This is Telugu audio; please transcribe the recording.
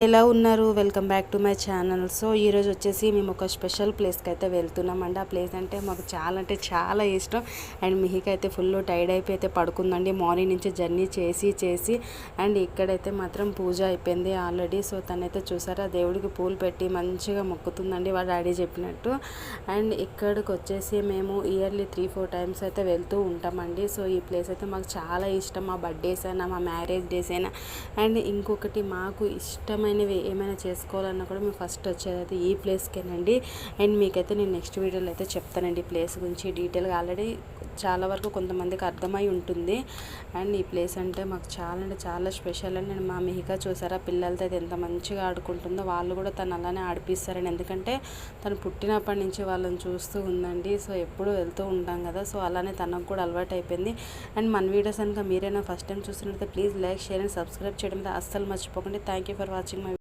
ఎలా ఉన్నారు? Welcome back to my channel. So ఈరోజు వచ్చేసి మేము ఒక స్పెషల్ ప్లేస్కి అయితే వెళ్తున్నామండి. ఆ ప్లేస్ అంటే మాకు చాలా అంటే చాలా ఇష్టం. అండ్ మిహికి అయితే ఫుల్ టైర్డ్ అయిపోయి అయితే పడుకుందండి మార్నింగ్ నుంచి జర్నీ చేసి. అండ్ ఇక్కడైతే మాత్రం పూజ అయిపోయింది ఆల్రెడీ. సో తనైతే చూసారా దేవుడికి పూలు పెట్టి మంచిగా మొక్కుతుందండి వాళ్ళ డాడీ చెప్పినట్టు. అండ్ ఇక్కడికి వచ్చేసి మేము ఇయర్లీ 3-4 టైమ్స్ అయితే వెళ్తూ ఉంటామండి. సో ఈ ప్లేస్ అయితే మాకు చాలా ఇష్టం. మా బర్త్డేస్ అయినా మా మ్యారేజ్ డేస్ అయినా. అండ్ ఇంకొకటి మాకు ఇష్టమైనవి ఏమైనా చేసుకోవాలన్నా కూడా మేము ఫస్ట్ వచ్చేది అయితే ఈ ప్లేస్కేనండి. అండ్ మీకైతే నేను నెక్స్ట్ వీడియోలో అయితే చెప్తానండి ఈ ప్లేస్ గురించి డీటెయిల్గా. ఆల్రెడీ చాలా వరకు కొంతమందికి అర్థమై ఉంటుంది. అండ్ ఈ ప్లేస్ అంటే మాకు చాలా అంటే చాలా స్పెషల్. అండ్ నేను మా మిహిక చూసారా పిల్లలతో అయితే ఎంత మంచిగా ఆడుకుంటుందో, వాళ్ళు కూడా తను అలానే ఆడిపిస్తారండి. ఎందుకంటే తను పుట్టినప్పటి నుంచి వాళ్ళని చూస్తూ ఉందండి. సో ఎప్పుడు వెళ్తూ ఉంటాం కదా, సో అలానే తనకు కూడా అలవాటు అయిపోయింది. అండ్ మన వీడియోస్ కనుక మీరైనా ఫస్ట్ టైం చూస్తున్నట్లయితే please like, share and subscribe చేయడం అయితే అస్సలు మర్చిపోకండి. Thank you for watching my